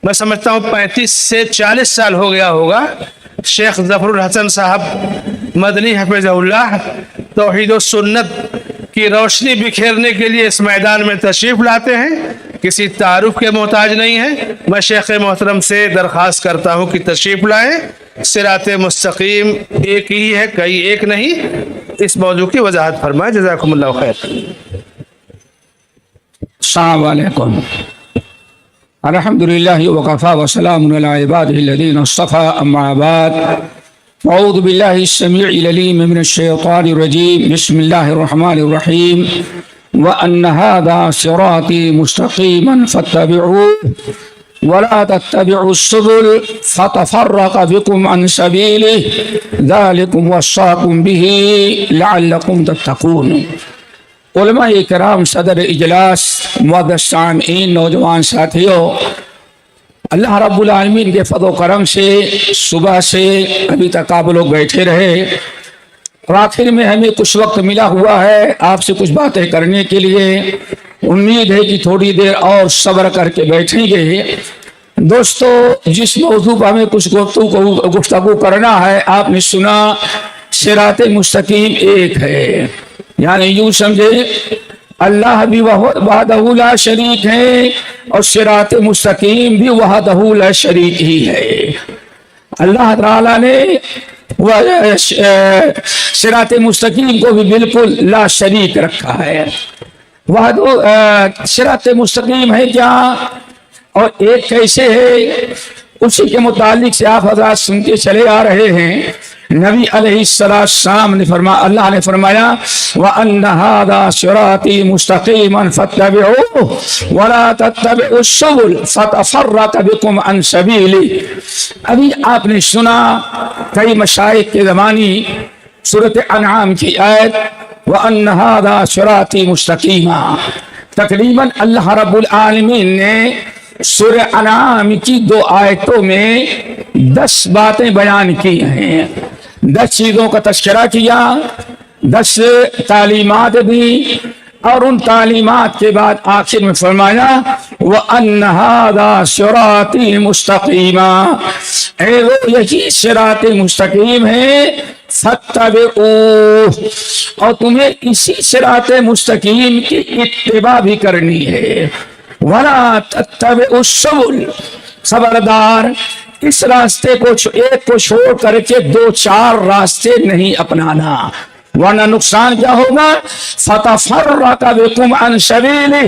میں سمجھتا ہوں 35 سے 40 سال ہو گیا ہوگا، شیخ ظفر الحسن صاحب مدنی حفظہ اللہ توحید و سنت کی روشنی بکھیرنے کے لیے اس میدان میں تشریف لاتے ہیں، کسی تعارف کے محتاج نہیں ہیں۔ میں شیخ محترم سے درخواست کرتا ہوں کہ تشریف لائیں۔ صراط مستقیم ایک ہی ہے، کئی ایک نہیں، اس موضوع کی وضاحت فرمائیں۔ جزاکم اللہ خیر۔ السلام علیکم۔ الحمدللہ وکفی وسلام علی عبادہ الذین اصطفی، اما بعد، اعوذ باللہ السمیع العلیم من الشیطان الرجیم، بسم اللہ الرحمن الرحیم، وَأَنَّ هَذَا صِرَاطِي مُسْتَقِيمًا فَاتَّبِعُوهُ وَلَا تَتَّبِعُوا السُّبُلَ فَتَفَرَّقَ بِكُمْ عَنْ سَبِيلِهِ ذَلِكُمْ وَصَّاكُمْ بِهِ لَعَلَّكُمْ تَتَّقُونَ۔ علماء کرام، صدر اجلاس، معزز سامعین، نوجوان ساتھیوں، اللہ رب العالمین کے فضل و کرم سے صبح سے ابھی تک آپ لوگ بیٹھے رہے، اور آخر میں ہمیں کچھ وقت ملا ہوا ہے آپ سے کچھ باتیں کرنے کے لیے۔ امید ہے کہ تھوڑی دیر اور صبر کر کے بیٹھیں گے۔ دوستو، جس موضوع پر ہمیں کچھ گفتگو کرنا ہے، آپ نے سنا صراط مستقیم ایک ہے، یعنی یوں سمجھے اللہ بھی وحدہ لا شریک ہے اور صراط مستقیم بھی وحدہ لا شریک ہی ہے۔ اللہ تعالیٰ نے صراط مستقیم کو بھی بالکل لا شریک رکھا ہے۔ صراط مستقیم ہے کیا اور ایک کیسے ہے، اسی کے متعلق سے آپ حضرات سنتے چلے آ رہے ہیں۔ نبی علیہ السلام نے فرمایا، اللہ نے فرمایا وَأَنَّ هَذَا صِرَاطِي مُسْتَقِيمًا فَاتَّبِعُوهُ وَلَا تَتَّبِعُوا السُّبُلَ فَتَفَرَّقَ بِكُمْ عَنْ سَبِيلِهِ۔ ابھی آپ نے سنا کئی مشائخ کے زمانی سورۃ انعام کی آیت وَأَنَّ هَذَا صِرَاطِي مُسْتَقِيمًا۔ تقریباً اللہ رب العالمین نے سورہ انعام کی 2 آیتوں میں 10 باتیں بیان کی ہیں، 10 چیزوں کا تذکرہ کیا، 10 تعلیمات دی، اور ان تعلیمات کے بعد آخر میں فرمایا وَأَنَّ هَذَا صِرَاطِي مُسْتَقِيمًا، اے وہ یہی صراط مستقیم ہے، فَاتَّبِعُوهُ، اور تمہیں اسی صراط مستقیم کی اتباع بھی کرنی ہے، وَلَا تَتَّبِعُوا السُّبُلَ، خبردار اس راستے کو ایک کو چھوڑ کر کے 2-4 راستے نہیں اپنانا، ورنہ نقصان کیا ہوگا؟ فَتَفَرَّقَ بِكُمْ عَنْ سَبِيلِهِ،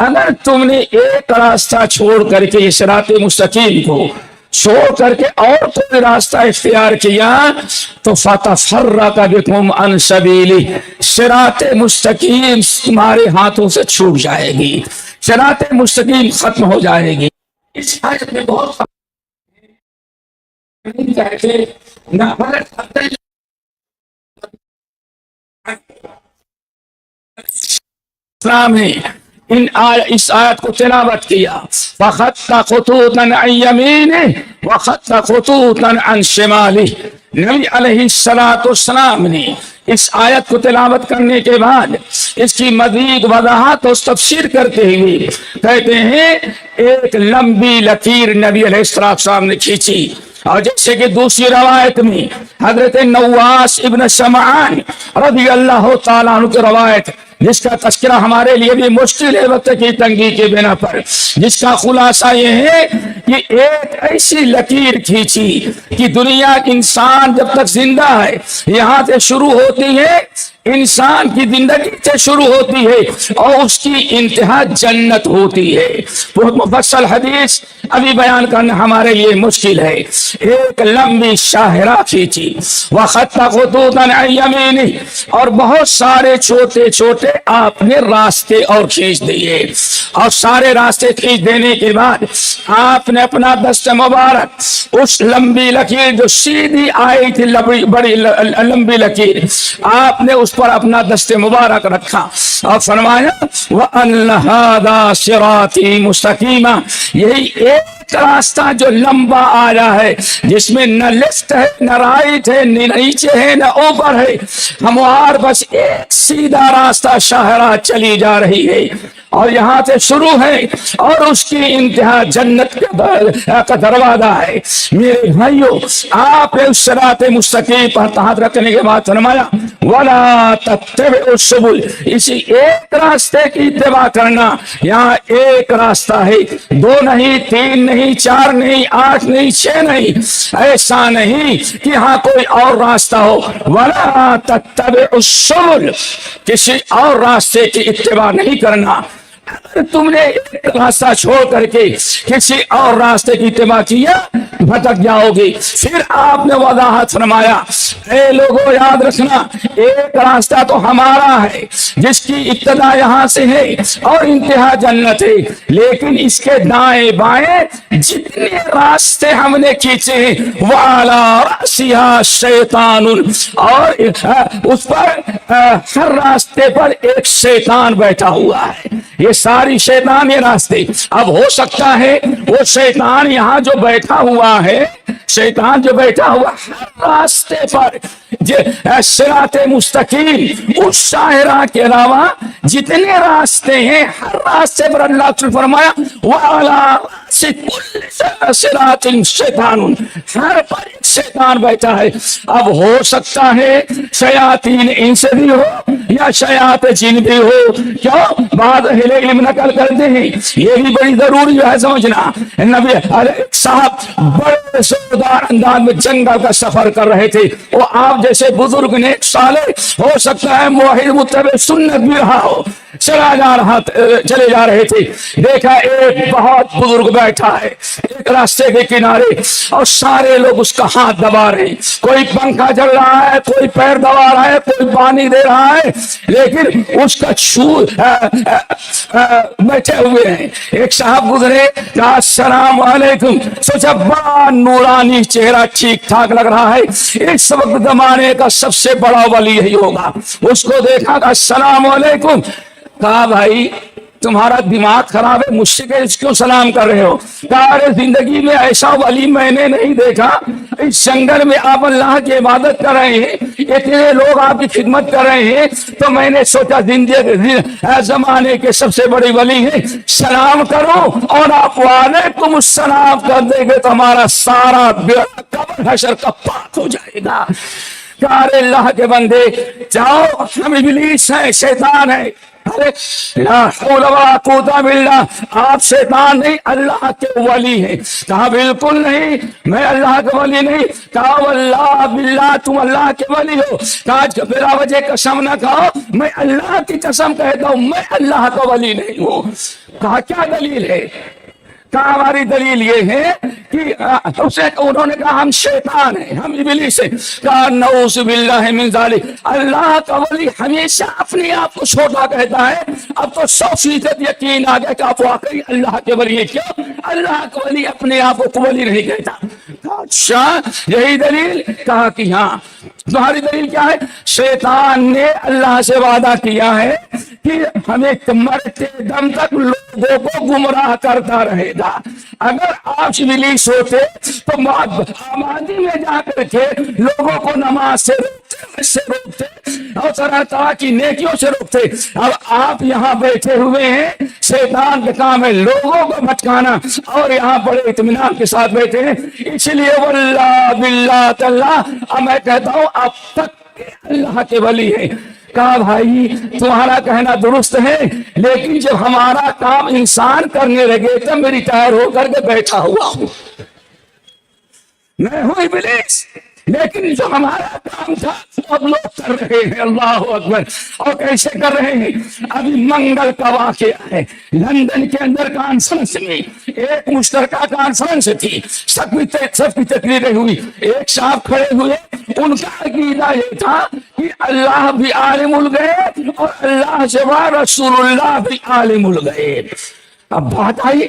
اگر تم نے ایک راستہ چھوڑ کر کے یہ صراط مستقیم کو چھوڑ کر کے اور کوئی راستہ اختیار کیا تو فَتَفَرَّقَ بِكُمْ عَنْ سَبِيلِهِ، صراط مستقیم تمہارے ہاتھوں سے چھوٹ جائے گی، صراط مستقیم ختم ہو جائے گی۔ اس آیت میں بہت اسلام نے اس آیت کو تلاوت کیا وَخَطَّ خُطُوطًا عَنْ يَمِينِهِ وَخَطَّ خُطُوطًا عَنْ شِمَالِهِ۔ نبی علیہ السلام نے اس آیت کو تلاوت کرنے کے بعد اس کی مزید وضاحت اور تفسیر کرتے ہوئے کہتے ہیں ایک لمبی لکیر نبی علیہ السلام نے کھینچی، اور جیسے کہ دوسری روایت میں حضرت نواس ابن سمعان رضی اللہ تعالیٰ عنہ کی روایت، جس کا تذکرہ ہمارے لیے بھی مشکل ہے وقت کی تنگی کے بنا پر، جس کا خلاصہ یہ ہے کہ ایک ایسی لکیر کھینچی کہ دنیا انسان جب تک زندہ ہے یہاں سے شروع ہوتی ہے، انسان کی زندگی سے شروع ہوتی ہے اور اس کی انتہا جنت ہوتی ہے۔ بہت مفصل حدیث ابھی بیان کرنا ہمارے لیے مشکل ہے۔ ایک لمبی شاہراہ کھینچی وَخَطَّ خُطُوطًا عَنْ يَمِينِهِ، اور بہت سارے چھوٹے چھوٹے آپ نے راستے اور کھینچ دیے، اور سارے راستے کھینچ دینے کے بعد آپ نے اپنا دست مبارک اس لمبی لکیر جو سیدھی آئی تھی، بڑی لمبی لکیر، آپ نے اس پر اپنا دست مبارک رکھا اور فرمایا وَأَنَّ هَذَا صِرَاطِي مُسْتَقِيمًا، یہی ایک ایک راستہ جو لمبا آیا ہے جس میں نہ لیفٹ ہے نہ رائٹ ہے نہ نیچے ہے نہ اوپر ہے، ہموار بس ایک سیدھا راستہ شاہراہ چلی جا رہی ہے اور یہاں سے شروع ہے اور اس کی انتہا جنت کا دروازہ ہے۔ میرے بھائیو، آپ نے اس صراط مستقیم پر ہاتھ رکھنے کے بعد فرمایا وَلَا تَتَّبِعُوا السُّبُلَ، اسی ایک راستے کی اتباع کرنا۔ یہاں ایک راستہ ہے، دو نہیں، تین نہیں، چار نہیں، 8 نہیں، 6 نہیں، ایسا نہیں کہ یہاں کوئی اور راستہ ہو۔ وَلَا تَتَّبِعُوا السُّبُلَ، کسی اور راستے کی اتباع نہیں کرنا۔ اگر تم نے ایک راستہ چھوڑ کر کے کسی اور راستے کی اتباع کیا بھٹک جاؤ گے۔ پھر آپ نے وضاحت فرمایا اے لوگوں یاد رکھنا، ایک راستہ تو ہمارا ہے جس کی ابتدا یہاں سے ہے اور انتہا جنت ہے، لیکن اس کے دائیں بائیں جتنے راستے ہم نے کھینچے ہیں وَعَلَىٰ رَأْسِهَا شَيْطَانٌ، اور اس پر ہر راستے پر ایک شیطان بیٹھا ہوا ہے۔ یہ ساری شیطان یہ راستے، اب ہو سکتا ہے وہ شیطان یہاں جو بیٹھا ہوا ہے، شیطان جو بیٹھا ہوا ہر راستے پر صراط مستقیم اس شاہراہ کے علاوہ جتنے راستے ہیں ہر راستے پر اللہ نے فرمایا وَعَلَىٰ رَأْسِ كُلِّ صِرَاطٍ شَيْطَانٌ، ہر پر ایک شیطان بیٹھا ہے۔ اب ہو سکتا ہے شیاطین انس بھی ہو یا شیاطین جن بھی ہو، کیوں بعض اہل علم نقل کرتے ہیں، یہ بھی بڑی ضروری ہے سمجھنا۔ نبی علیہ صاحب بڑے زوردار انداز میں جنگل کا سفر کر رہے تھے، وہ آپ جیسے بزرگ نے صالح ہو سکتا ہے موحد متبع سنت بھی رہا ہو، چلے جا رہے تھے، دیکھا ایک بہت بزرگ بیٹھا ہے ایک راستے کے کنارے اور سارے لوگ اس کا ہاتھ دبا رہے ہیں، کوئی پنکھا چل رہا ہے، کوئی پیر دبا رہا ہے، کوئی پانی دے رہا ہے، لیکن اس کا بیٹھے ہوئے ہیں۔ ایک صاحب گزرے کہا السلام علیکم، سوچا بڑا نورانی چہرہ ٹھیک ٹھاک لگ رہا ہے، اس وقت زمانے کا سب سے بڑا ولی یہی ہوگا۔ اس کو دیکھا کہ السلام علیکم، کہا بھائی تمہارا دماغ خراب ہے، مجھ سے کیوں سلام کر رہے ہو؟ کہا ارے زندگی میں ایسا ولی میں نے نہیں دیکھا، اس جنگل میں آپ اللہ کی عبادت کر رہے ہیں، اتنے لوگ آپ کی خدمت کر رہے ہیں، تو میں نے سوچا زمانے کے سب سے بڑے ولی ہیں، سلام کرو، اور آپ وعلیکم السلام کر دیں گے تو ہمارا سارا بیڑا قبر حشر کا پاک ہو جائے گا۔ کہا ارے اللہ کے بندے جاؤ، ہم ابلیس ہیں، شیطان ہے۔ ارے لا حول ولا قوت الا باللہ، آپ شیطان نہیں اللہ کے ولی ہیں۔ کہا بالکل نہیں، میں اللہ کا ولی نہیں۔ کہا واللہ باللہ تم اللہ کے ولی ہو۔ کہا بلا وجہ قسم نہ کھاؤ، میں اللہ کی قسم کہتا ہوں میں اللہ کا ولی نہیں ہوں۔ کہا کیا دلیل ہے؟ کہا ہماری دلیل یہ ہے کہ انہوں نے کہا ہم شیطان ہیں، ہم ابلیس ہیں۔ کہا نعوذ باللہ من ذالک، اللہ کا ولی ہمیشہ اپنے آپ کو چھوٹا کہتا ہے، اب تو 100% یقین آ گیا کہ آپ واقعی اللہ کے ولی ہیں۔ کیوں؟ اللہ کا ولی اپنے آپ کو ولی نہیں کہتا۔ اچھا یہی دلیل؟ کہا کہ ہاں۔ تمہاری دلیل کیا ہے؟ شیطان نے اللہ سے وعدہ کیا ہے کہ ہمیں مرتے دم تک لوگوں کو گمراہ کرتا رہے گا۔ اگر آپ ابلیس ہوتے تو آبادی میں جا کر کے لوگوں کو نماز سے روکتے اور طرح طرح کی نیکیوں سے روکتے۔ اب آپ یہاں بیٹھے ہوئے ہیں، شیطان کا کام ہے لوگوں کو بھٹکانا، اور یہاں بڑے اطمینان کے ساتھ بیٹھے ہیں۔ اس لیے واللہ باللہ تاللہ اب میں کہتا ہوں اب تک اللہ کے ولی ہیں۔ کہا بھائی تمہارا کہنا درست ہے، لیکن جب ہمارا کام انسان کرنے لگے تو میں ریٹائر ہو کر کے بیٹھا ہوا ہوں، میں ہوں ابلیس، لیکن جو ہمارا کام تھا اب لوگ کر رہے ہیں۔ اللہ اکبر! اور کیسے کر رہے ہیں؟ ابھی منگل کا واقعہ ہے، لندن کے اندر کانفرنس میں ایک مشترکہ کانفرنس تھی، سب کی تقریریں ہوئی، ایک صاحب کھڑے ہوئے، ان کا عقیدہ یہ تھا کہ اللہ بھی عالم الغیب اور اللہ سوا رسول اللہ بھی عالم الغیب۔ اب بات آئی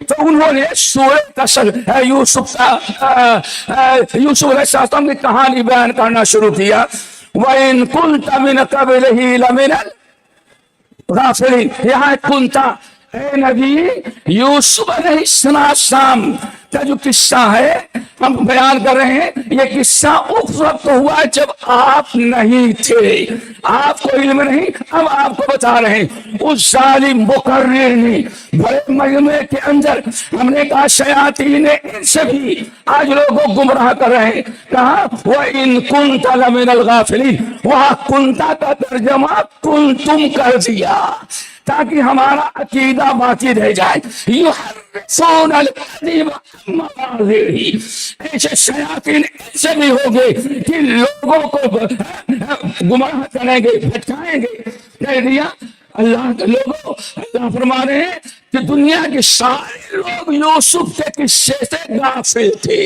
تو انہوں نے سورہ یوسف علیہ السلام کی کہانی بیان کرنا شروع کیا۔ وَإِن كُنْتَ مِنْ قَبْلِهِ لَمِنَ الْغَافِلِينَ، یہاں کنتا اے نبی یوسف علیہ السلام کا جو قصہ ہے ہم بیان کر رہے ہیں، یہ قصہ اس وقت ہوا جب آپ نہیں تھے، آپ کو علم نہیں، اب آپ کو بتا رہے ہیں۔ اس ظالم مقرر نے بڑے مجمع کے اندر ہم نے کہا شیاطین انس بھی آج لوگوں کو گمراہ کر رہے ہیں، کہا وَإِن كُنْتَ لَمِنَ الْغَافِلِينَ، وہاں کنتا کا ترجمہ کنتم کر دیا تاکہ ہمارا عقیدہ باقی رہ جائے۔ یحرفون الکلم عن مواضعہ، ایسے شیاطین ایسے بھی ہوگے کہ لوگوں کو گمراہ کریں گے، بھٹکائیں گے۔ کہہ دیا اللہ کے لوگوں، اللہ فرما رہے ہیں کہ دنیا کے سارے لوگ یوسف کے قصے سے غافل تھے،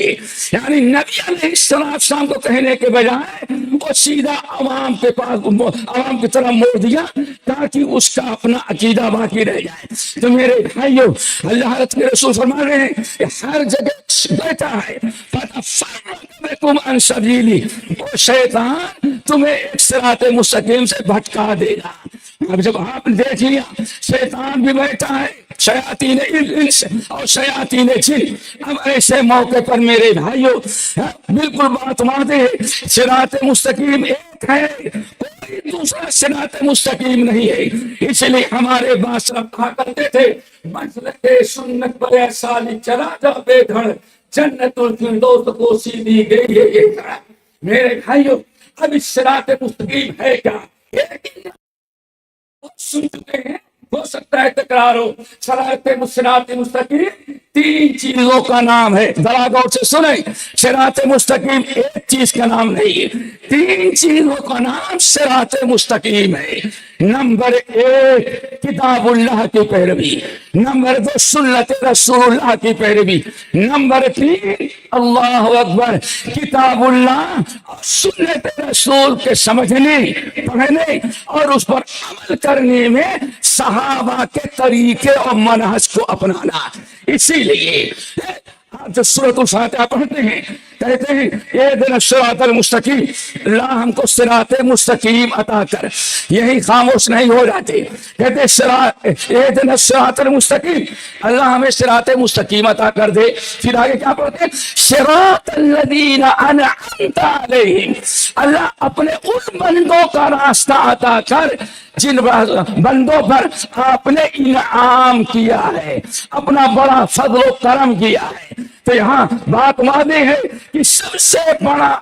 یعنی نبی علیہ السلام کو کہنے کے بجائے وہ سیدھا عوام کے پاس، عوام کی طرف موڑ دیا تاکہ اس کا اپنا عقیدہ باقی رہ جائے۔ تو میرے بھائیو، اللہ کے رسول فرما رہے ہیں کہ ہر جگہ بیٹھا ہے فَتَفَرَّقَ بِكُمْ عَنْ سَبِيلِهِ، وہ شیطان تمہیں ایک صراط مستقیم سے بھٹکا دے گا۔ اب جب آپ نے دیکھ لیا شیطان بھی بیٹھا ہے، شیاطین انس اور شیاطین جن، اب ایسے موقع پر میرے بھائیو بالکل بات واضح ہے، صراط مستقیم ایک ہے، کوئی دوسرا صراط مستقیم نہیں ہے۔ اس لیے ہمارے بادشاہ کہا کرتے تھے مسلک سنت پر سالی چلا جا بے گھڑ، جنت الفردوس کو سیدھی گئی ہے یہ گھڑ۔ میرے بھائیو اب اس صراط مستقیم ہے کیا؟ ایک سن چکے ہیں، ہو سکتا ہے تکرار ہو۔ صراط مستقیم تین چیزوں کا نام ہے، ذرا غور سے سنیں۔ صراط مستقیم ایک چیز کا نام نہیں ہے، تین چیزوں کا نام صراط مستقیم ہے۔ نمبر ایک کتاب اللہ کی پیروی، نمبر دو سنت رسول اللہ کی پیروی، نمبر تین اللہ اکبر کتاب اللہ اور سنت رسول کے سمجھنے، پڑھنے اور اس پر عمل کرنے میں صحابہ کے طریقے اور منہج کو اپنانا۔ اسی لیے آپ جب سورۃ الفاتحہ پڑھتے ہیں کہتے ہیں اہدنا الصراط المستقیم، اللہ ہم کو صراط مستقیم عطا کر، یہی خاموش نہیں ہو جاتے، کہتے اہدنا الصراط المستقیم، اللہ ہمیں صراط مستقیم عطا کر دے۔ پھر آگے کیا پڑھتے ہیں صراط الذین انعمت علیہم، اللہ اپنے ان بندوں کا راستہ عطا کر جن بندوں پر آپ نے انعام کیا ہے، اپنا بڑا فضل و کرم کیا ہے۔ تو یہاں بات واضح ہے کہ سب سے بڑا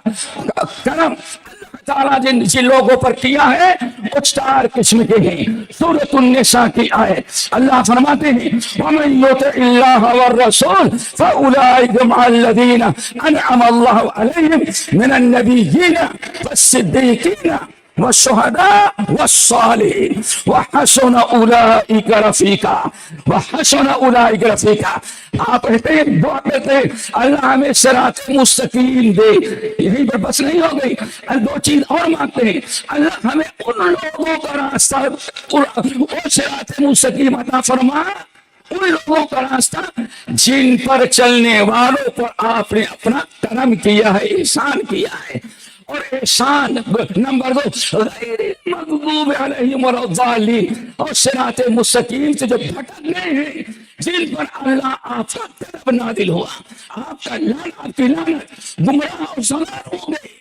کرم اللہ تعالیٰ جن لوگوں پر کیا ہے وہ چار قسم کے ہیں۔ سورۃ النساء کی آیت اللہ فرماتے ہیں وَمَن يُطِعِ اللَّهَ وَالرَّسُولَ فَأُولَٰئِكَ مَعَ الَّذِينَ أَنْعَمَ اللَّهُ عَلَيْهِمْ مِنَ النَّبِيِّينَ وَالصِّدِّيقِينَ والشهداء والصالحين وحسن اولئك رفيقا، وحسن اولئك رفيقا۔ آپ کہتے ہیں دعا کرتے ہیں اللہ ہمیں صراط مستقیم دے، یہیں پر بس نہیں ہو گئی، دو چیز اور مانگتے ہیں اللہ ہمیں ان لوگوں کا راستہ اور صراط مستقیم عطا فرما، ان لوگوں کا راستہ جن پر چلنے والوں پر آپ نے اپنا کرم کیا ہے، احسان کیا ہے۔ اور احسان نمبر دو غیر المغضوب علیہم ولا الضالین، اور صراط مستقیم سے جو بھٹک گئے ہیں جن پر اللہ آپ کا غضب نازل ہوا، آپ کا لعنت، آپ کی لعنت، گمراہ اور ضلال ہو گئے،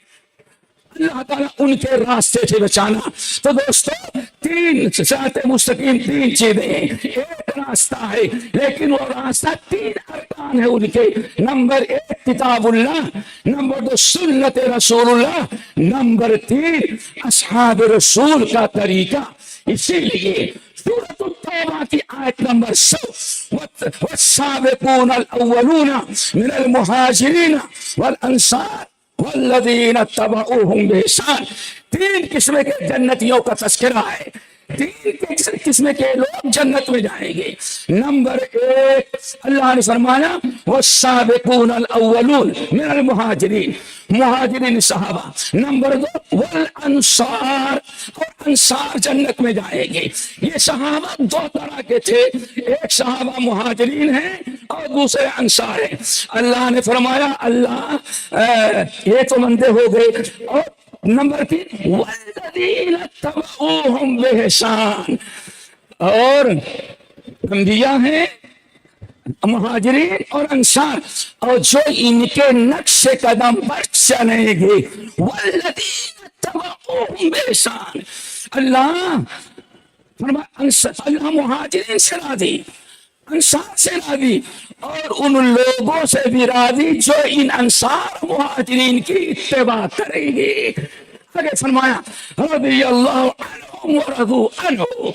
اللہ تعالیٰ ان کے راستے سے بچانا۔ تو دوستو تین صراط مستقیم تین چیزیں ہیں، ایک راستہ ہے لیکن وہ راستہ تین ارکان ہے ان کے، نمبر ایک کتاب اللہ، نمبر دو سنت رسول اللہ، نمبر تین اصحاب رسول کا طریقہ۔ اسی لیے سورۃ التوبہ کی آیت نمبر 100 والسابقون الاولون من المہاجرین والانصار والذین اتبعوہم بإحسان، تین قسم کے جنتیوں کا تذکرہ ہے، تین قسم کے لوگ جنت میں جائیں گے۔ نمبر ایک اللہ نے فرمایا والسابقون الاولون من المہاجرین، مہاجرین صحابہ، نمبر دو والانصار، اور انصار جنت میں جائیں گے۔ یہ صحابہ دو طرح کے تھے، ایک صحابہ مہاجرین ہیں اور دوسرے انصار ہیں۔ اللہ نے فرمایا اللہ یہ تو بندے ہو گئے، اور نمبر تین والذین اتبعوہم بإحسان، اور انبیاء ہیں مہاجرین اور انصار اور جو ان کے نقش قدم پر چلیں گے والذین تبعوہم بإحسان اللہ اللہ مہاجرین سے راضی انصار سے راضی اور ان لوگوں سے بھی راضی جو ان انصار مہاجرین کی اتباع کریں گے. آگے فرمایا رضی اللہ عنہم ورضوا عنہ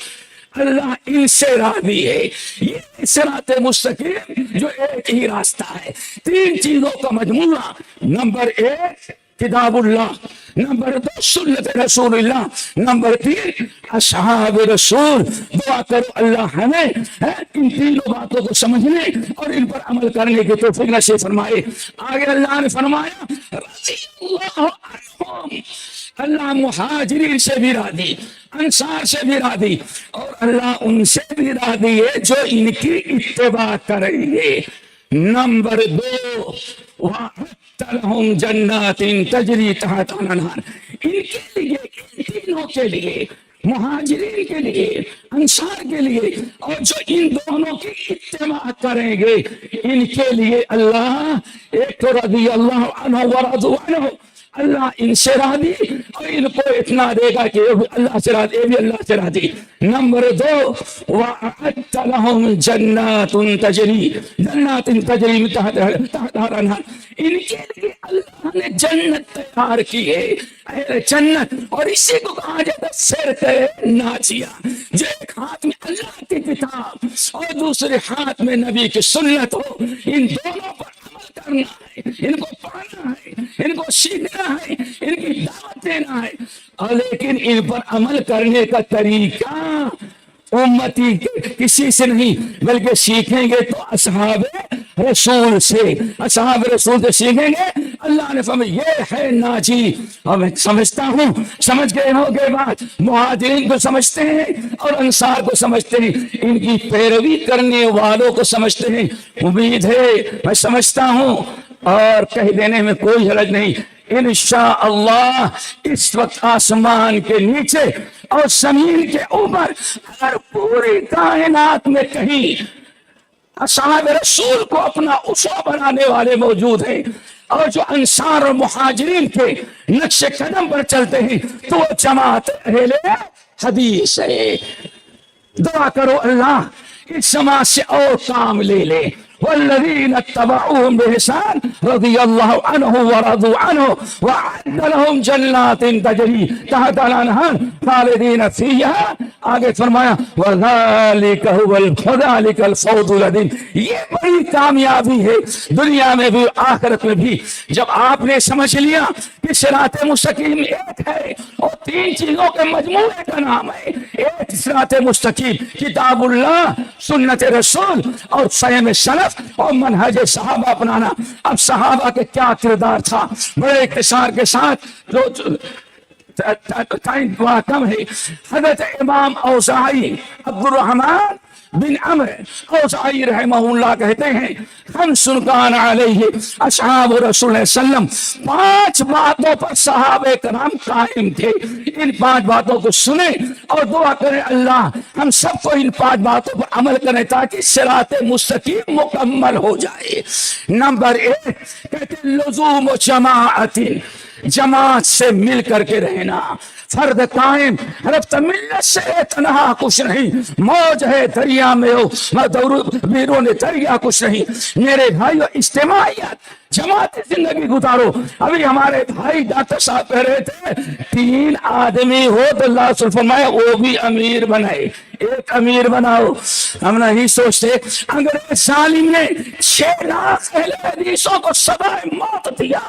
اللہ ان سے راضی ہے. یہ صراط مستقیم جو ایک ہی راستہ ہے, تین چیزوں کا مجموعہ. نمبر ایک کتاب اللہ, نمبر دو سنت رسول اللہ, نمبر تین اصحاب رسول. دعا کرو اللہ ہمیں ان تینوں باتوں کو سمجھنے اور ان پر عمل کرنے کی توفیق نصیب فرمائے. آگے اللہ نے فرمایا رضی اللہ عنہم اللہ مہاجرین سے بھی راضی, انصار سے بھی راضی, اور اللہ ان سے بھی راضی ہے جو ان کی اتباع کریں گے. نمبر دو وَأَعَدَّ لَهُمْ جَنَّاتٍ تَجْرِي تَحْتَهَا الْأَنْهَارُ ان کے لیے, ان تینوں کے لیے, مہاجرین کے لیے, انصار کے لیے, اور جو ان دونوں کی اتباع کریں گے ان کے لیے اللہ ایک تو رضی اللہ عنہ ورضوا عنہ اللہ ان سے راضی اور ان کو اتنا دے گا کہ اللہ سے راضی, یہ بھی اللہ سے راضی. نمبر دو وَأَعَدَّ لَهُمْ جَنَّاتٌ تَجْرِي مِن تَحْتِهَا الْأَنْهَارُ ان کے لیے اللہ نے جنت تیار کی ہے, جنت. اور اسی کو کہا جاتا سرت ناجیہ, جو ایک ہاتھ میں اللہ کی کتاب اور دوسرے ہاتھ میں نبی کی سنت ہو. ان دونوں پر عمل کرنا ہے, ان کو پڑھنا ہے, ان کو سیکھنا ہے, ان کی دعوت دینا ہے, اور لیکن ان پر عمل کرنے کا طریقہ امتی کسی سے نہیں بلکہ سیکھیں گے تو اصحاب رسول سے, اصحاب رسول سے سیکھیں گے. اللہ نے فرمایا یہ ہے ناجی. اور میں سمجھتا ہوں سمجھ گئے ہو گئے بات, مہاجرین کو سمجھتے ہیں اور انصار کو سمجھتے ہیں, ان کی پیروی کرنے والوں کو سمجھتے ہیں. امید ہے میں سمجھتا ہوں اور کہہ دینے میں کوئی حرج نہیں. انشاءاللہ اس وقت آسمان کے نیچے اور زمین کے اوپر اگر پوری کائنات میں کہیں اصحاب رسول کو اپنا اسوہ بنانے والے موجود ہیں اور جو انصار اور مہاجرین کے نقش قدم پر چلتے ہیں تو وہ جماعت اہل حدیث ہے. دعا کرو اللہ اس جماعت سے اور کام لے لے. والذین اتبعوهم بإحسان رضی اللہ عنہ ورضوا عنہ وأعد لهم جنات تجری تحتها الأنہار خالدین فیہا. آگے فرمایا وذالک هو الفوز العظیم. یہ بڑی کامیابی ہے دنیا میں بھی آخرت میں بھی. جب آپ نے سمجھ لیا کہ صراط مستقیم ایک ہے اور تین چیزوں کے مجموعے کا نام ہے, ایک صراط مستقیم کتاب اللہ, سنت رسول اور فہم سلف اور منہج صحابہ اپنانا. اب صحابہ کے کیا کردار تھا بڑے اختصار کے ساتھ, جو ٹائم بڑا کم ہے. حضرت امام اوزاعی عبد الرحمن بن عمر اوزاعی رحمہ اللہ کہتے ہیں خمس کان علیہ اصحاب رسول اللہ صلی اللہ علیہ وسلم, 5 باتوں پر صحابہ کرام قائم تھے. ان 5 باتوں کو سنیں اور دعا کریں اللہ ہم سب کو ان 5 باتوں پر عمل کریں تاکہ صراط مستقیم مکمل ہو جائے. نمبر 1 کہتے ہیں لزوم و جماعت, جماعت سے مل کر کے رہنا. فرد قائم رفت ملت سے تنہا کچھ نہیں, موج ہے دریا میں ہو بیرون دریا کچھ نہیں. میرے بھائیو اجتماعیت جماعتی زندگی گزارو. ابھی ہمارے بھائی ڈاکٹر صاحب کہہ رہے تھے 3 آدمی ہو تو اللہ سے فرمایا وہ بھی امیر بنائے, ایک امیر بناؤ. ہم نہیں سوچتے انگریز ظالم نے 6 لاکھ اہل حدیثوں کو سزائے موت دیا,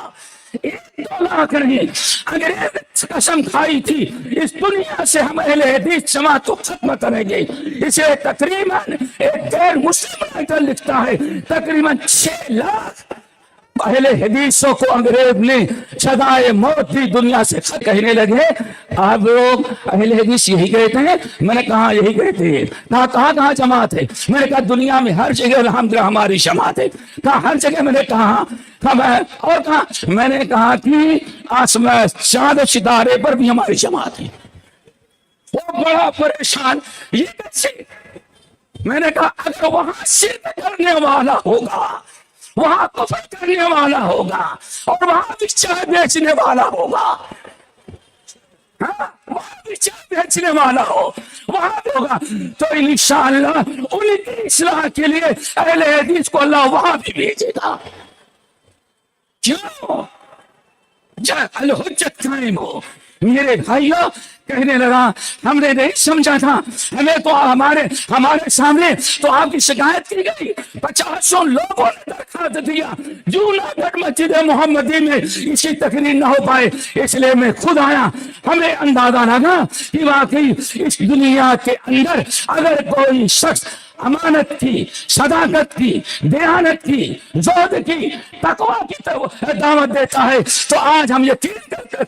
1-2 لاکھ نہیں. انگریز قسم کھائی تھی اس دنیا سے ہم اہل حدیث جماعت کو ختم کریں گے. اسے تقریباً ایک غیر مسلم رائٹر لکھتا ہے تقریباً 6 لاکھ اہل حدیثوں کو انگریز نے سزائے موت دی, دنیا سے کہنے لگے آپ لوگ اہل حدیث یہی کہتے ہیں. میں نے کہا یہی کہتے ہیں. کہاں جماعت ہے؟ میں نے کہا دنیا میں ہر جگہ الحمدللہ ہماری جماعت ہے. کہا ہر جگہ. میں نے کہا اور کہا میں نے کہا کہ آسمان چاند و ستارے پر بھی ہماری جماعت ہے. وہ بڑا پریشان, یہ کیسے میں نے کہا اگر وہاں شرک کرنے والا ہوگا، وہاں کفر کرنے والا ہوگا، اور وہاں بھی چائے بیچنے والا ہوگا، وہاں بھی چائے بیچنے والا ہو، وہاں بھی ہوگا، تو انشاءاللہ ان کی اصلاح کے لیے اہل حدیث کو اللہ وہاں بھی بھیجے گا. کیوں؟ الحجت قائم ہو. میرے بھائیوں کہنے لگا ہم نے نہیں سمجھا تھا، ہمیں تو ہمارے سامنے تو آپ کی شکایت کی گئی، 50 لوگوں نے درخواست دیا جوناگڑھ مسجد محمدی میں اسی تقریر نہ ہو پائے، اس لیے میں خود آیا. ہمیں اندازہ لگا کہ واقعی اس دنیا کے اندر اگر کوئی شخص امانت کی، صداقت کی، دیانت کی، زہد کی، تقوی کی دعوت دیتا ہے تو آج ہم یقین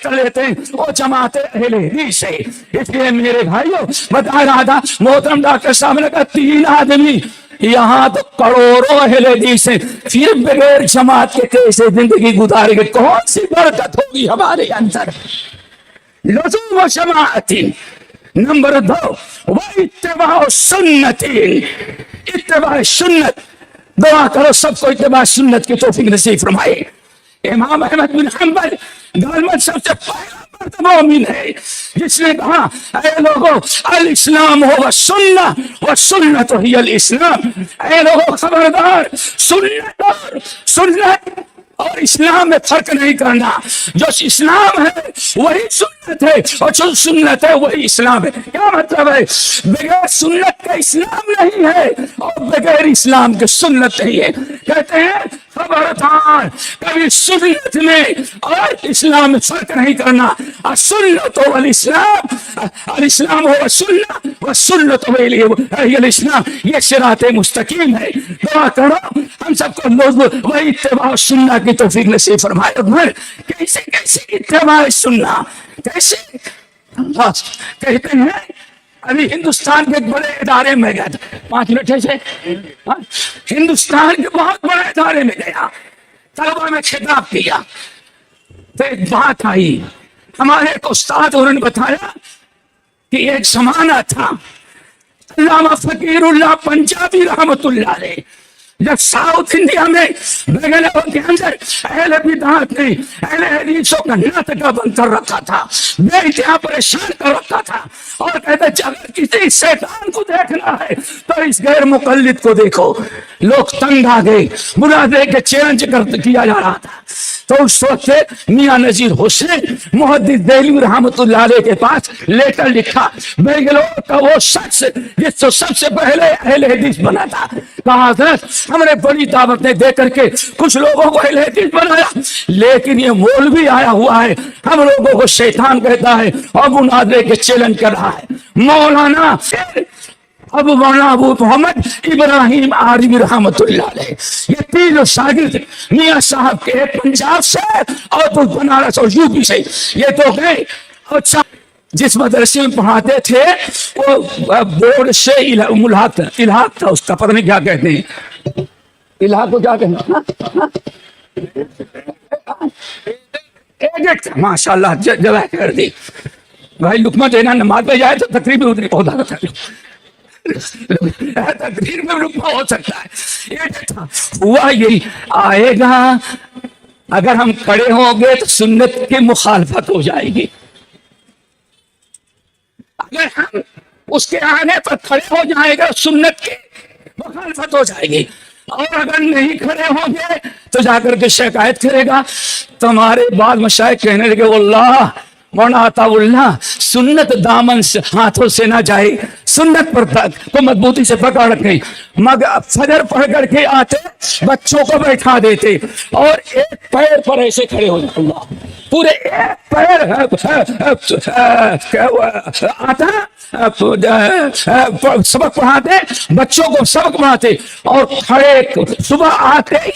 کر لیتے ہیں وہ جماعت اہل حدیث ہے. اس لیے میرے بھائیوں بتا رہا تھا محترم ڈاکٹر صاحب نے کہا 3 آدمی، یہاں تو کروڑوں اہل حدیث ہیں، پھر بغیر جماعت کے کیسے زندگی گزارے گے؟ کون سی برکت ہوگی ہمارے اندر؟ لزوم و جماعت. نمبر 2 اتباع سنت، اتباع سنت. دعا کرو سب کو اتباع سنت کی توفیق نصیب فرمائے. امام احمد بن حنبل گالمن سب سے پہلا مرتبہ مومن ہے جس نے کہا اے لوگوں الاسلام ہو سنہ و سنت ہی الاسلام. اے لوگوں خبردار، سنت اور اسلام میں فرق نہیں کرنا. جو اسلام ہے وہی سنت ہے، اور جو سنت ہے وہی اسلام ہے. کیا مطلب ہے؟ بغیر سنت کا اسلام نہیں ہے اور بغیر اسلام کے سنت نہیں ہے. کہتے ہیں خبردار، کبھی سنت میں اور اسلام میں فرق نہیں کرنا. السنت والاسلام، الاسلام هو السنہ والسنت هي الاسلام. یہ صراط مستقیم ہے. دعا کرو ہم سب کو وہی اتباع سنہ کی توفیق نصیب فرمائے. کیسے اتباع سنہ کیسے؟ کہتے ہیں ابھی ہندوستان کے ایک بڑے ادارے میں گیا تھا، 5 منٹ سے ہندوستان کے بہت بڑے ادارے میں گیا، طلبہ میں خطاب کیا تو ایک بات آئی. ہمارے ایک استاد انہوں نے بتایا کہ ایک زمانہ تھا، علامہ فقیر اللہ پنجابی رحمت اللہ علیہ جب ساؤتھ انڈیا میں بنگلور کے اندر اہل بدعت نے اہل حدیثوں کا ناطقہ بند کر رکھا تھا، بے انتہا پریشان کر رکھا تھا، اور کہتے اگر کسی شیطان کو دیکھنا ہے تو اس غیر مقلد کو دیکھو. لوگ تنگ آ گئے، مناظرے کے چیلنج کیا جا رہا تھا. تو اس وقت میاں نذیر حسین محدث دہلوی رحمت اللہ علیہ کے پاس لیٹر لکھا. بنگلور کا وہ شخص جس کو سب سے پہلے اہل حدیث بنا تھا، کہا حضرت ہم نے بڑی دعوتیں دے کر کے کچھ لوگوں کو اہل حدیث بنایا، لیکن یہ مولوی آیا ہوا ہے ہم لوگوں کو شیطان کہتا ہے اور مناظرے کے چیلنج کر رہا ہے. مولانا ابو محمد ابراہیم آرمی رحمت اللہ علیہ، یہ 3 شاگرد میاں صاحب کے، ایک پنجاب سے اور تو بنارس اور یو پی سے، یہ تو گئے. اچھا جس مدرسے میں پڑھاتے تھے وہ بورڈ سے الحاق تھا، اس کا پتہ نہیں کیا کہتے ہیں، الحاق کو کیا کہتے ہیں؟ ماشاء اللہ جگہ کر دی. بھائی لقمہ دینا نماز میں جائے تو تقریباً اتنی پہنچا تھا، تقریر میں رکما ہو سکتا ہے. یہ ہوا یہی آئے گا اگر ہم کھڑے ہوں گے تو سنت کی مخالفت ہو جائے گی. اگر ہم اس کے آنے پر کھڑے ہو جائیں گے سنت کی مخالفت ہو جائے گی، اور اگر نہیں کھڑے ہوں گے تو جا کر کے شکایت کرے گا. تمہارے بعد مشائخ کہنے لگے واللہ مولانا عطا اللہ سنت دامن سے ہاتھوں سے نہ جائے، سنت پر کو مضبوطی سے پکڑ رکھیں. مگر فجر پڑھ کر کے آتے بچوں کو بیٹھا دیتے اور ایک پیر پر ایسے کھڑے ہو جاتے، اللہ پورے ایک پیر آتا سبق پڑھاتے، بچوں کو سبق پڑھاتے اور کھڑے صبح آتے ہی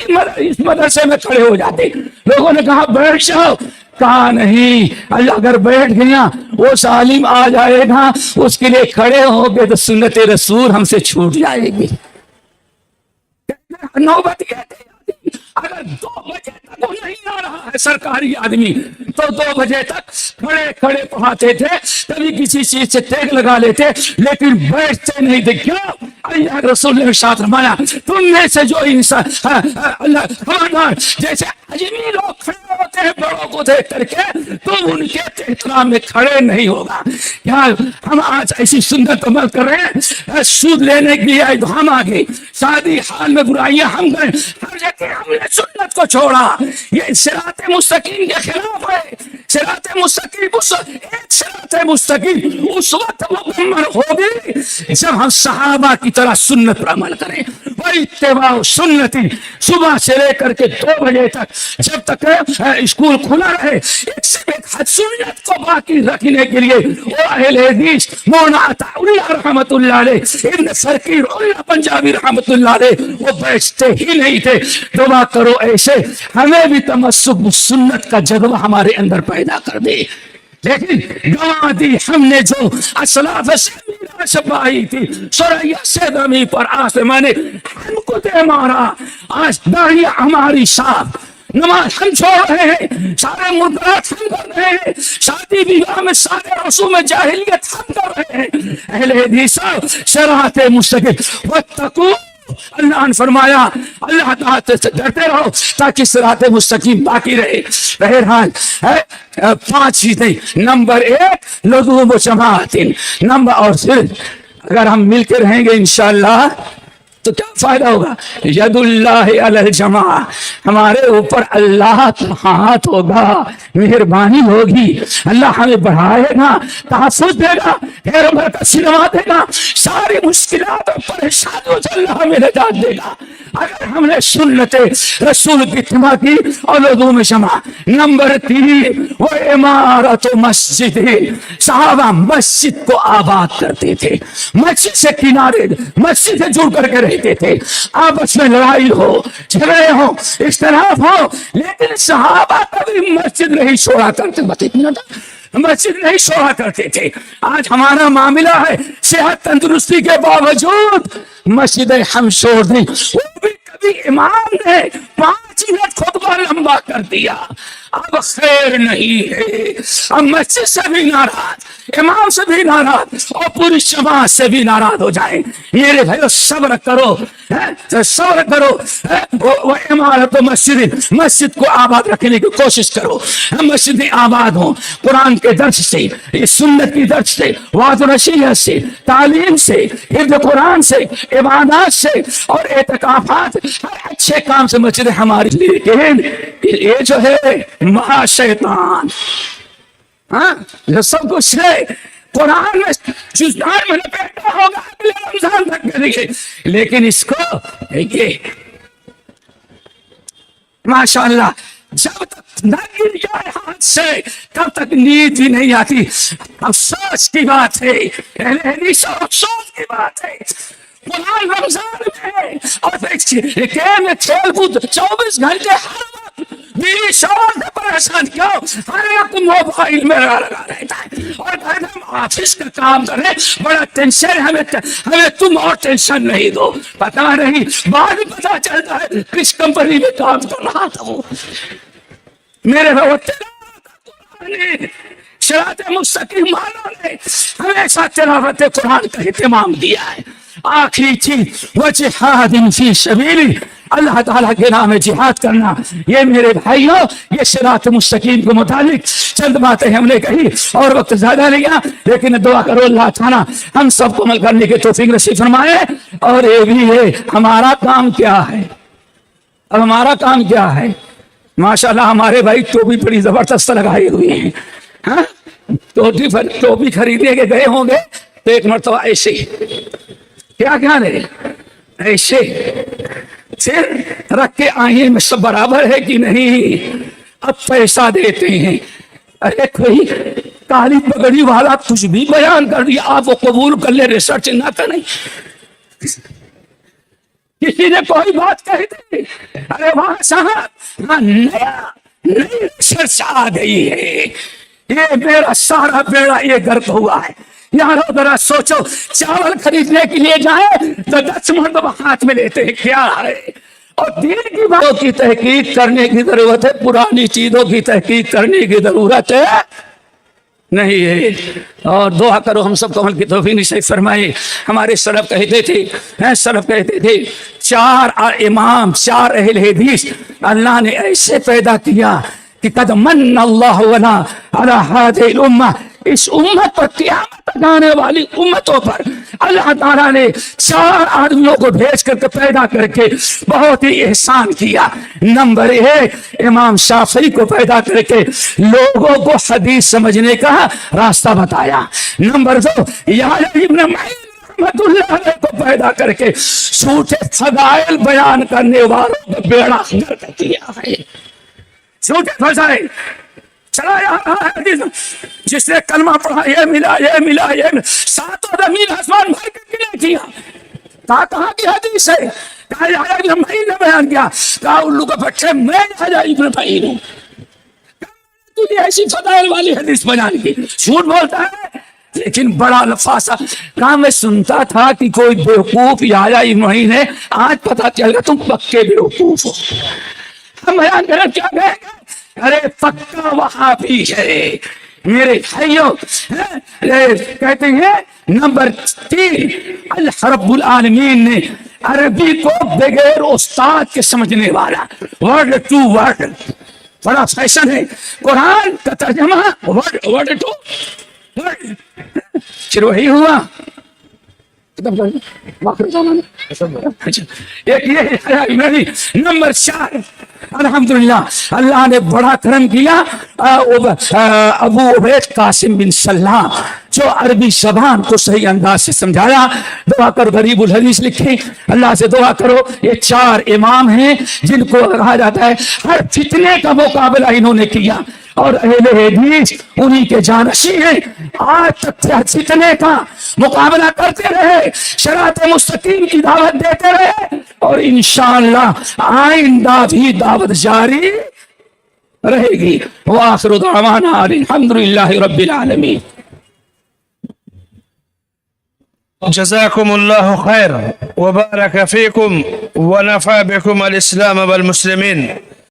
اس مدرسے میں کھڑے ہو جاتے. لوگوں نے کہا بیٹھ جاؤ، کہا نہیں، اللہ اگر بیٹھ گیا وہ ظالم آ جائے گا، اس کے لیے کھڑے ہو گے تو سنت رسول ہم سے چھوٹ جائے گی. نوبت اگر 2 بجے تک وہ نہیں آ رہا ہے سرکاری آدمی تو 2 بجے تک کھڑے کھڑے پڑھاتے تھے، کبھی کسی چیز سے ٹیک لگا لیتے لیکن بیٹھتے نہیں تھے. کیوں؟ اللہ کے رسول نے ارشاد فرمایا تم میں سے جو انسان اللہ خبردار جیسے اجمی لوگ کھڑے ہوتے ہیں بڑوں کو دیکھ کر کے تم ان کے احترام میں کھڑے نہیں ہوگا. کیا ہم آج ایسی سنت عمل کر رہے ہیں؟ سود لینے کے لیے تو ہم آگے, شادی حال میں برائیاں ہم کریں, ہر جگہ ہم نے سنت کو چھوڑا. یہ صراط مستقیم کے خلاف ہے. صراط مستقیم ایک صراط مستقیم اس وقت مکمل ہوگی جب ہم صحابہ کی طرح سنت پر عمل کریں. وہی اتباع سنتی صبح سے لے کر کے 2 بجے تک جب تک اسکول کھلا رہے ایک سے ایک سنت کو باقی رکھنے کے لیے وہ اہل حدیث مولانا عطا اللہ رحمت اللہ علیہ, ابن فرقی اللہ پنجابی رحمت اللہ علیہ وہ بیٹھتے ہی نہیں تھے. دعا کرو ایسے ہمیں بھی تمسک سنت کا جذبہ ہمارے اندر پیدا کر دے. لیکن گواہ دی ہم نے جو اسلاف سے میراث پائی تھی سوریا سے دمی پر آسمان نے ہم کو دے مارا. آج داڑیاں ہماری صاف, نماز ہم چھوڑ رہے ہیں, سارے منکرات ہم کر رہے ہیں, شادی بیاہ میں سارے رسوم جاہلیت ہم کر رہے ہیں. اہل حدیث صراط مستقیم واتقوا, اللہ نے فرمایا اللہ تعالی سے ڈرتے رہو تاکہ صراط مستقیم باقی رہے. بہرحال 5 چیزیں. نمبر 1 لزوم و جماعت. نمبر اور صرف اگر ہم مل کے رہیں گے انشاءاللہ تو کیا فائدہ ہوگا؟ ید اللہ علی الجماع, ہمارے اوپر اللہ کا ہاتھ ہوگا, مہربانی ہوگی, اللہ ہمیں بڑھائے گا, تحفظ دے گا, خیر برکت سنوا دے گا, ساری مشکلات اور پریشانیوں سے اللہ ہمیں نجات دے گا اگر ہم نے سنت رسول کی اتباع کی اور لزوم جماع. نمبر 3 وہ عمارت مسجد. صحابہ مسجد کو آباد کرتے تھے, مسجد سے کنارے مسجد سے جڑ کر کے رہتے تھے. آپس میں لڑائی ہو, جھگڑے ہو, اختلاف ہو, لیکن صحابہ کبھی مسجد نہیں چھوڑا کرتے. مسجد نہیں چھوڑا کرتے تھے. آج ہمارا معاملہ ہے صحت تندرستی کے باوجود مسجدیں ہم چھوڑ دیں. وہ بھی کبھی امام نے 5 منٹ خطبہ لمبا کر دیا, اب خیر نہیں ہے. اب مسجد سے بھی ناراض, امام سے بھی ناراض اور پوری جماعت سے بھی ناراض ہو جائیں. میرے بھائیو صبر کرو, صبر کرو. وہ عمارت مسجد, مسجد کو آباد رکھنے کی کوشش کرو. مسجدیں آباد ہوں قرآن کے درس سے, سنت کی درس سے, وعظ و نصیحت سے, تعلیم سے, حفظ قرآن سے, عبادات سے اور اعتکافات, ہر اچھے کام سے مسجد ہماری. لیکن یہ جو ہے مہا شیطان, ہاں جو سب کچھ ہے قرآن میں جزدان میں پیدا ہوگا اگلے رمضان تک کے لیے, لیکن اس کو یہ ماشاءاللہ جب تک نہ گر جائے ہاتھ سے تب تک نیند بھی نہیں آتی. افسوس کی بات ہے, افسوس کی بات ہے. قرآن رمضان میں اور کھیل کود 24 گھنٹے ہر وقت میری شوہر سے پریشان کیوں, ہر وقت موبائل میں لگا رہتا ہے اور ہم آفس کا کام کر رہے ہیں, بڑا ٹینشن. ہمیں تم اور ٹینشن نہیں دو. پتا نہیں بعد میں پتا چلتا ہے کس کمپنی میں کام کر رہا تھا وہ. میرے صراط مستقیم والوں نے ہمیشہ تلاوت قرآن کا اہتمام دیا ہے. آخری چیز وجہاد فی سبیلی, اللہ تعالیٰ کے نام میں جہاد کرنا. یہ میرے بھائیوں یہ صراط مستقیم کے متعلق چند باتیں ہم نے کہی اور وقت زیادہ لیا, لیکن دعا کرو اللہ تعالیٰ ہم سب کو عمل کرنے کی توفیق نصیب فرمائے. اور یہ بھی ہے ہمارا کام کیا ہے. اب ہمارا کام کیا ہے؟ ماشاءاللہ ہمارے بھائی ٹوپی بڑی زبردست لگائے ہوئے ہیں. ہاں ٹوپی خریدنے کے گئے ہوں گے تو ایک مرتبہ ایسے کیا رہے ایسے پھر رکھ کے آئیے میں سب برابر ہے کہ نہیں. اب پیسہ دیتے ہیں. ارے کوئی کالی پگڑی والا کچھ بھی بیان کر دیا, آپ وہ قبول کر لے, ریسرچ نہ کریں. کسی نے کوئی بات کہی تھی, ارے وہاں صاحب نئی ریسرچ آ گئی ہے, یہ میرا سارا بیڑا یہ گرک ہوا ہے. یار ذرا سوچو, چاول خریدنے کے لیے جائیں تو 10 مرتبہ ہاتھ میں لیتے ہیں کیا ہے. اور دین کی باتوں کی تحقیق کرنے کی ضرورت ہے, پرانی چیزوں کی تحقیق کرنے کی ضرورت ہے نہیں ہے. اور دعا کرو ہم سب کو عمل کی توفیق نصیب فرمائے. ہمارے سلف کہتے تھے 4 امام 4 اہل حدیث اللہ نے ایسے پیدا کیا کہ قد من اللہ علی هذه الامہ، اس امت پر قیامت تک آنے والی امتوں پر اللہ تعالیٰ نے 4 آدمیوں کو بھیج کر کے پیدا کر کے بہت ہی احسان کیا. نمبر 1 امام شافعی کو پیدا کر کے لوگوں کو حدیث سمجھنے کا راستہ بتایا. نمبر 2 یحییٰ ابن معین رحمۃ اللہ علیہ کو پیدا کر کے جھوٹے فضائل بیان کرنے والوں کا بیڑا غرق کیا ہے. جھوٹے فضائل چلایا حدیث، جس نے کلمہ پڑھا یہ ملا 7 زمین آسمان بھر کے کلے کیا. کہاں کی حدیث ہے؟ کہا یحییٰ ابن معین نے بیان کیا. کہا الو کا بچے میں یحییٰ ابن معین ہوں. تجھے ایسی فضائل والی حدیث بیان کی. جھوٹ بولتا ہے لیکن بڑا لفافہ. کہا میں سنتا تھا کہ کوئی بیوقوف یحییٰ ابن معین ہے، آج پتہ چل گیا تم پکے بیوقوف ہو. ہم بیان کریں کیا کہیں گے؟ ارے پکا وہابی ہے میرے بھائیوں. کہتے ہیں نمبر 3 اللہ رب العالمین نے عربی کو بغیر استاد کے سمجھنے والا ورڈ ٹو ورڈ، بڑا فیشن ہے. قرآن کا ترجمہ ورڈ ٹو ورڈ، پھر وہی ہوا. ایک یہ ہے. نمبر 4 الحمدللہ اللہ نے بڑا کرم کیا. ابو عبید قاسم بن سلام جو عربی زبان کو صحیح انداز سے سمجھایا. دعا کرو غریب الحدیث لکھے، اللہ سے دعا کرو. یہ 4 امام ہیں جن کو کہا جاتا ہے ہر فتنے کا مقابلہ انہوں نے کیا، اور اہل حدیث انہی کے جانشین ہیں. آج تک فتنے کا مقابلہ کرتے رہے، شریعت مستقیم کی دعوت دیتے رہے، اور انشاءاللہ آئندہ بھی دعوت جاری رہے گی. وآخر دعوانا الحمدللہ رب العالمین. جزاكم الله خير وبارك فيكم ونفع بكم الإسلام والمسلمين.